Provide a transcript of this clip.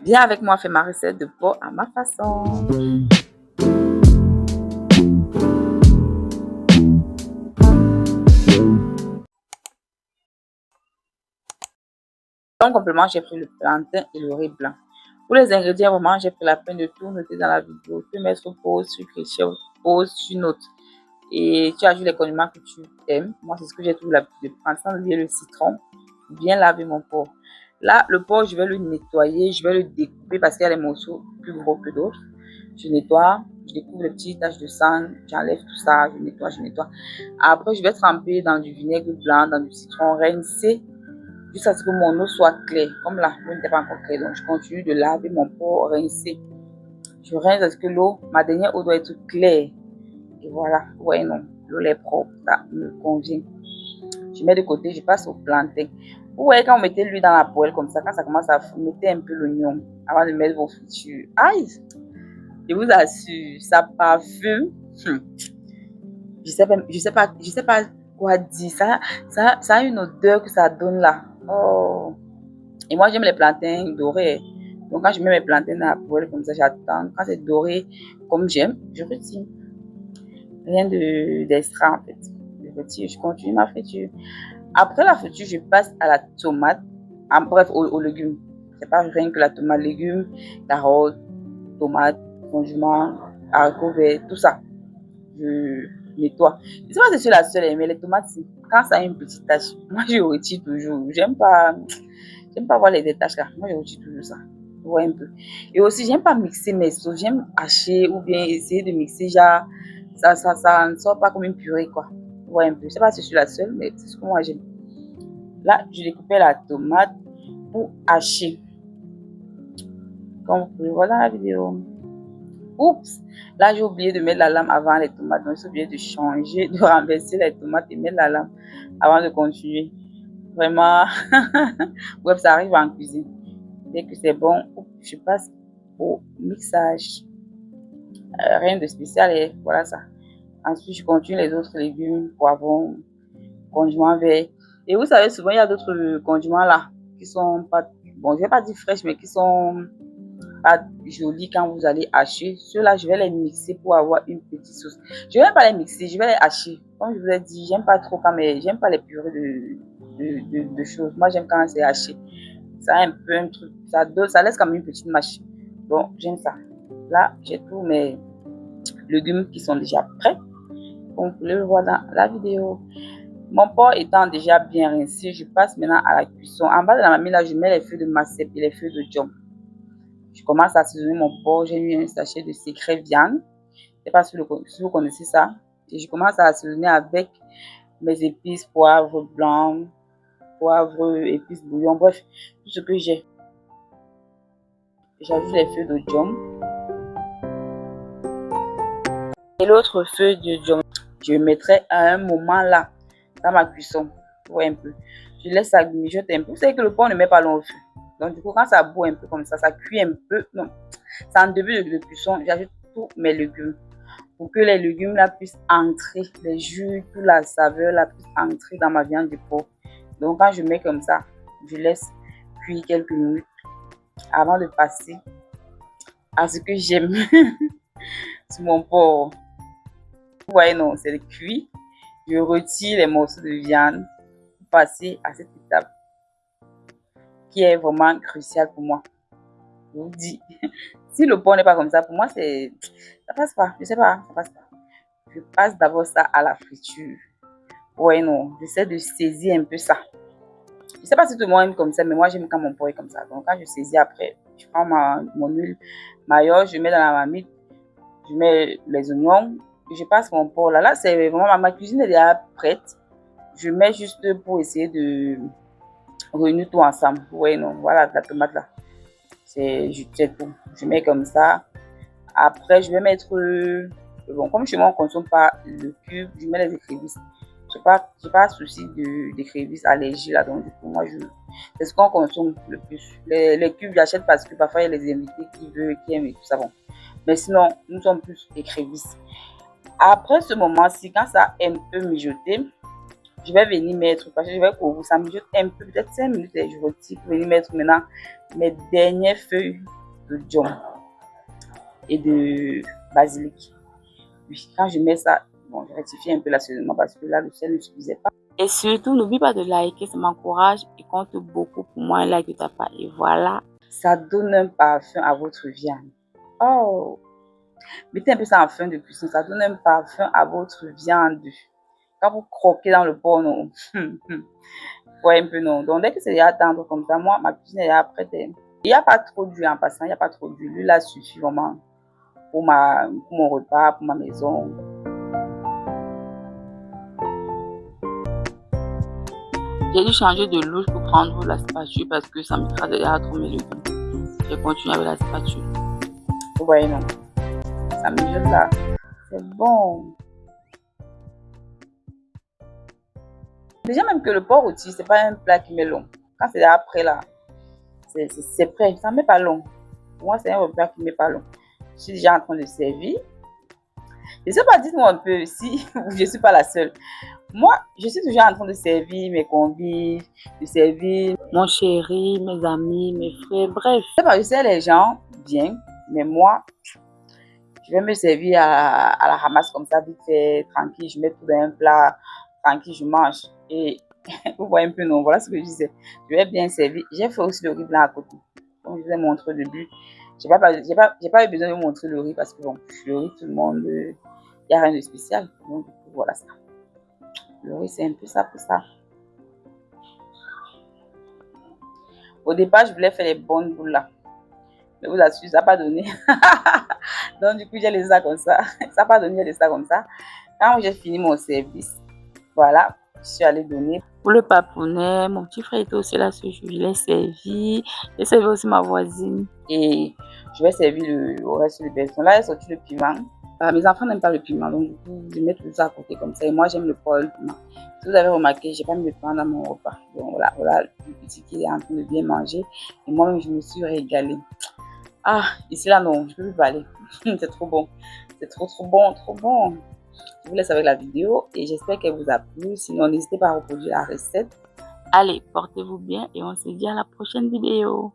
Viens avec moi faire ma recette de pot à ma façon. Comme complément, j'ai pris le plantain et le riz blanc. Pour les ingrédients, vraiment, j'ai pris la peine de tout noter dans la vidéo. Tu peux mettre pause, sucre, pause, tu notes. Et tu ajoutes les condiments que tu aimes. Moi, c'est ce que j'ai toujours l'habitude de prendre. Sans oublier le citron. Bien laver mon porc. Là, le porc, je vais le nettoyer. Je vais le découper parce qu'il y a des morceaux plus gros que d'autres. Je nettoie. Je découpe les petites taches de sang. J'enlève tout ça. Je nettoie, je nettoie. Après, je vais tremper dans du vinaigre blanc, dans du citron rincé. Jusqu'à ce que mon eau soit claire. Comme là, l'eau n'était pas encore claire. Donc, je continue de laver mon porc rincé. Je rince parce que l'eau, ma dernière eau doit être claire. Et voilà. Ouais, non. L'eau est propre. Ça me convient. Je mets de côté, je passe au plantain. Vous voyez, quand vous mettez l'huile dans la poêle comme ça, quand ça commence à foutre, mettez un peu l'oignon avant de mettre vos fritures. Aïe! Je vous assure, ça parfume. Je sais pas quoi dire. Ça a une odeur que ça donne là. Oh! Et moi, j'aime les plantains dorés. Donc, quand je mets mes plantains dans la poêle comme ça, j'attends. Quand c'est doré, comme j'aime, je retire. Rien d'extra en fait. Je retire, je continue ma friture. Après la friture, je passe à la tomate. Bref, aux légumes. C'est pas rien que la tomate, légumes, carottes, tomates, conjuments, haricots verts, tout ça. Je nettoie. Je sais pas si je suis la seule, mais les tomates, quand ça a une petite tache, moi je retire toujours. J'aime pas voir les détaches là. Moi je retire toujours ça. Ouais, un peu. Et aussi, j'aime pas mixer mes sauces. J'aime hacher ou bien essayer de mixer, genre, ça ne sort pas comme une purée, quoi. Ouais, un peu. Je sais pas si je suis la seule, mais c'est ce que moi j'aime. Là, je découpais la tomate pour hacher. Comme vous pouvez voir dans la vidéo. Oups! Là, j'ai oublié de mettre la lame avant les tomates. Donc, j'ai oublié de changer, de renverser les tomates et mettre la lame avant de continuer. Vraiment. Bref, ça arrive en cuisine. Dès que c'est bon, je passe au mixage. Rien de spécial et voilà ça. Ensuite, je continue les autres légumes, poivrons, condiments verts. Et vous savez, souvent, il y a d'autres condiments là qui sont pas, bon, je vais pas dire fraîches, mais qui sont pas jolis quand vous allez hacher. Ceux-là, je vais les mixer pour avoir une petite sauce. Je vais pas les mixer, je vais les hacher. Comme je vous ai dit, j'aime pas trop j'aime pas les purées de choses. Moi, j'aime quand c'est haché. Ça a un peu un truc, ça laisse comme une petite mâche. Bon, j'aime ça. Là, j'ai tous mes légumes qui sont déjà prêts. Comme vous pouvez le voir dans la vidéo. Mon porc étant déjà bien rincé, je passe maintenant à la cuisson. En bas de la mamie, là, je mets les feuilles de macep et les feuilles de djom. Je commence à assaisonner mon porc. J'ai mis un sachet de secret viande. Je ne sais pas si vous connaissez ça. Et je commence à assaisonner avec mes épices, poivre blanc, poivre, épices bouillon, bref, tout ce que j'ai. J'ajoute les feuilles de djom. Et l'autre feuille de djom, je mettrai à un moment là, dans ma cuisson. Ouais, un peu. Je laisse ça mijoter un peu. Vous savez que le porc ne met pas long au feu. Donc, du coup, quand ça bout un peu comme ça cuit un peu. Non, c'est en début de cuisson, j'ajoute tous mes légumes. Pour que les légumes là puissent entrer, les jus, toute la saveur là puisse entrer dans ma viande de porc. Donc, quand je mets comme ça, je laisse cuire quelques minutes avant de passer à ce que j'aime sur mon porc. Vous voyez, non, c'est cuit. Je retire les morceaux de viande pour passer à cette étape qui est vraiment cruciale pour moi. Je vous dis, si le porc n'est pas comme ça, pour moi, ça passe pas. Je sais pas, ça passe pas. Je passe d'abord ça à la friture. Ouais, non, j'essaie de saisir un peu ça. Je sais pas si tout le monde aime comme ça, mais moi, j'aime quand mon porc est comme ça. Donc, quand je saisis après, je prends mon huile maillot, je mets dans la marmite, je mets les oignons, je passe mon porc là. Là, c'est vraiment ma cuisine est déjà prête. Je mets juste pour essayer de réunir tout ensemble. Ouais, non, voilà la tomate là. C'est tout. Je mets comme ça. Après, je vais mettre. Bon, comme chez moi, on ne consomme pas le cube, je mets les écrevisses. Je n'ai pas souci d'écrevisses allergiques là. Donc, du coup, moi, c'est ce qu'on consomme le plus. Les cubes, j'achète parce que parfois, il y a les invités qui veulent, qui aiment et tout ça. Bon. Mais sinon, nous sommes plus écrevisses. Après ce moment-ci, quand ça a un peu mijoté, je vais venir mettre, parce que je vais couvrir, ça me jette un peu, peut-être 5 minutes et je retire pour venir mettre maintenant mes dernières feuilles de djom et de basilic. Oui, quand je mets ça, bon, je rectifie un peu l'assaisonnement parce que là, le sel ne suffisait pas. Et surtout, n'oublie pas de liker, ça m'encourage et compte beaucoup pour moi un like de ta part. Et voilà, ça donne un parfum à votre viande. Oh, mettez un peu ça en fin de cuisson, ça donne un parfum à votre viande. Quand vous croquez dans le pot, non. Ouais, un peu non. Donc, dès que c'est déjà tendre comme ça, moi, ma cuisine est déjà prête. Il n'y a pas trop d'huile en passant, il n'y a pas trop d'huile. L'huile là suffit vraiment pour mon repas, pour ma maison. J'ai dû changer de louche pour prendre la spatule parce que ça m'écrase déjà trop mes légumes. J'ai continué avec la spatule. Vous voyez, non? Ça me jette là. C'est bon. Déjà, même que le porc rôti, c'est pas un plat qui met long. Quand c'est déjà prêt là, c'est prêt. Ça ne met pas long. Pour moi, c'est un repas qui ne met pas long. Je suis déjà en train de servir. Je ne sais pas, dites-moi un peu si je ne suis pas la seule. Moi, je suis toujours en train de servir mes convives, de servir mon chéri, mes amis, mes frères, bref. Je sais les gens bien, mais moi, je vais me servir à la ramasse comme ça, vite fait, tranquille. Je mets tout dans un plat, tranquille, je mange. Et vous voyez un peu, non, voilà ce que je disais. Je vais bien servir. J'ai fait aussi le riz blanc à côté. Comme je vous ai montré au début, j'ai pas eu besoin de vous montrer le riz parce que bon, le riz, tout le monde, il n'y a rien de spécial. Donc, du coup, voilà ça. Le riz, c'est un peu ça pour ça. Au départ, je voulais faire les bonnes boules là. Mais vous assure, ça n'a pas donné. Donc, du coup, j'ai laissé ça comme ça. Ça n'a pas donné, j'ai laissé ça comme ça. Quand j'ai fini mon service, voilà, je suis allée donner. Pour le papounet, mon petit frère était aussi là ce jour. Je l'ai servi. J'ai servi aussi ma voisine. Et je vais servir le reste des personnes. Là, j'ai sorti le piment. Mes enfants n'aiment pas le piment, donc du coup, je mets tout ça à côté comme ça. Et moi, j'aime le poivre et le piment. Si vous avez remarqué, je n'ai pas mis le piment dans mon repas. Donc voilà, le petit qui est en train de bien manger. Et moi-même, je me suis régalée. Ah, ici là, non, je ne peux plus parler. C'est trop bon. C'est trop bon, trop bon. Je vous laisse avec la vidéo et j'espère qu'elle vous a plu. Sinon, n'hésitez pas à reproduire la recette. Allez, portez-vous bien et on se dit à la prochaine vidéo.